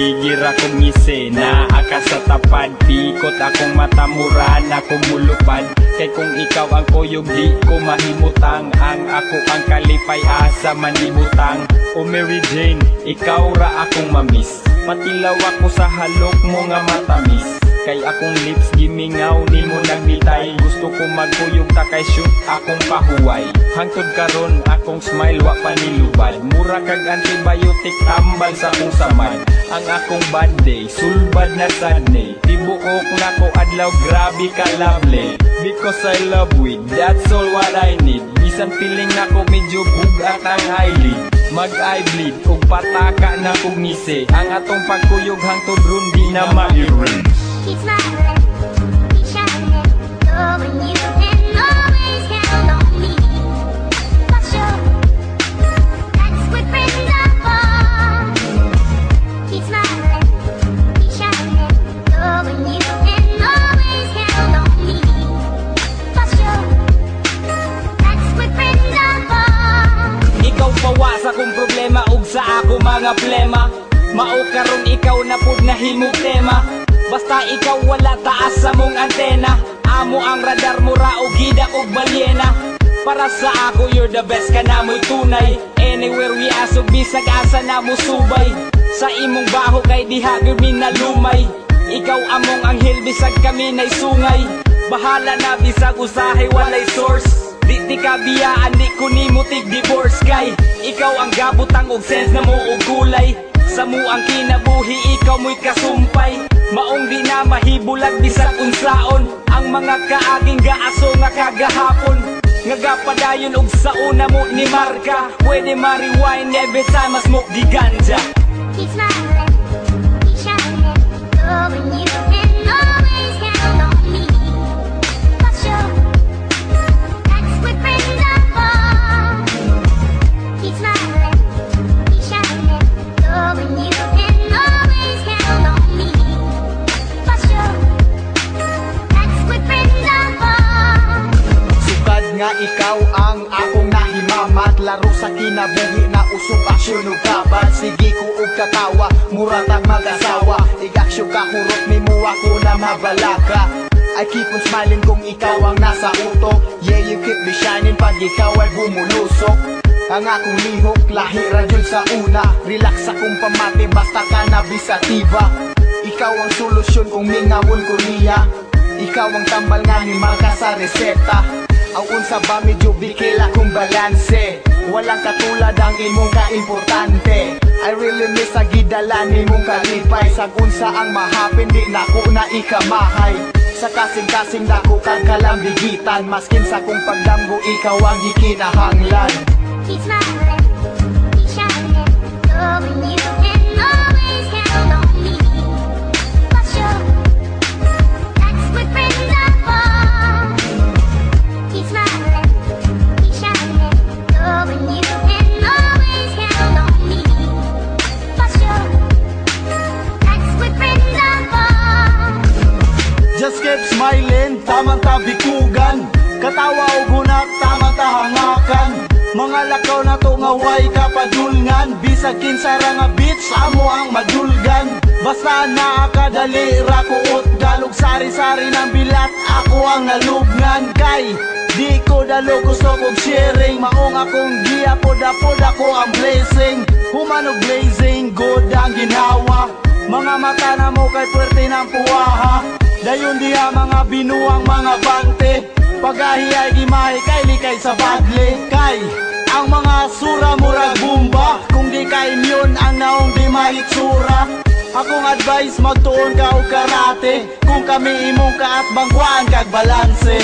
Sige ra kong isena, aka sa tapad. Pikot akong mata, mura na kumulupad. Kay kung ikaw ang kuyog, di ko mahimutang. Ang ako ang kalipay, asa manibutang. O Mary Jane, ikaw ra akong mamiss. Matilaw ako sa halok mo nga matamis. Kay akong lips gimingaw, ni mo nagbitay. Gusto ko magkuyog ta kay shoot akong pahuway. Hangtod karon akong smile wa panilubad. Mura kag antibiotic tambal sa akong samad. Ang akong bad day, sulbad na sadney. Tibuok na ko adlaw, grabe ka lovely. Because I love with, that's all what I need. Bisan feeling ako medyo bugat ang eyelid. Mag-eye bleed, kung pataka na kong ngisi. Ang atong pagkuyog hangtod ron di na ma-erase. Keep smiling, keep shining, knowing you can always count on me. For sure, that's what friends are for. Keep smiling, keep shining, knowing you can always count on me. For sure, that's what friends are for. Ikaw pawa sa kong problema ug sa ako mga plema. Mao karon ikaw na pud nahimong tema. Basta ikaw wala taas sa mong antena. Amo ang radar mo ra o gida og balyena. Para sa ako you're the best ka na mo'y tunay. Anywhere we asog bisag asa na mo subay. Sa imong baho kay diha gyud minalumay. Ikaw among anghel bisag kami nay sungay. Bahala na bisag usahay walay source. Di ka biyaan di ko nimo tig divorce kay ikaw ang gabutang og sense na mo og kulay. Sa mo ang kinabuhi ikaw mo'y kasumpay. Maong di na mahibulag bisag unsaon. Ang mga kaaging gaaso nga kagahapon. Nga gapadayon og sa una mo ni marka. Pwede ma-rewind every time I smoke di ganja. Keep smiling, keep shining, knowing you can always count on me. For sure, that's what friends are for. Keep smiling, keep shining, knowing you can always count on me. For sure, that's what friends are for. Sukad nga ikaw ang akong nahimamat. Laro sa kinabuhi na usog aksyon ug kabat. Sige ko og katawa, muratag mag-asawa. Ig-aksyon ka hurot nimo ako na mabalaka. I keep on smiling kung ikaw ang nasa utok. Yeah, you keep me shining pag ikaw ay bumulusok. Ang akong lihok, lahi ra jud sa una. Relax akong pamati, basta cannabis sativa. Ikaw ang solusyon kung mingamon ko niya. Ikaw ang tambal nga ni Marka sa reseta. Ang unsa ba medyo bikila kung balanse. Walang katulad ang imong kaimportante. I really miss sa gidala ni mong kalipay. Sa unsa ang mahapin di nako na ikamahay. Sa kasing-kasing dako kang kalambigitan. Maskin sa kong pagdamgo ikaw ang ikinahanglan. Keep smiling, keep shining, knowing you can always count on me. For sure, that's what friends are for. Keep smiling, keep shining, knowing you can always count on me. For sure, that's what friends are for. Just keep smiling, tamang tabikugan. Katawa o gunat, tamang tahangakan. Mga lakaw na to nga way kapadulngan. Bisag kinsara nga beats, amo ang madulgan. Basta naakadali ra kuot galog sari-sari ng bilat. Ako ang nalubngan kay di ko dalo gusto kong sharing. Maong akong giya pod-pod ako ang blessing. Humanog blazing, good ang ginhawa. Mga mata na mo kay puwerte ng puwaha. Dayon diha mga binuang mga bante. Pagahi ay gimahi kay likay sa badle. Kay ang mga sura murag bumba. Kung di ka immune ang naong di mahitsura. Akong advice magtuon ka o karate. Kung kami imong ka at bangkuan kag balanse.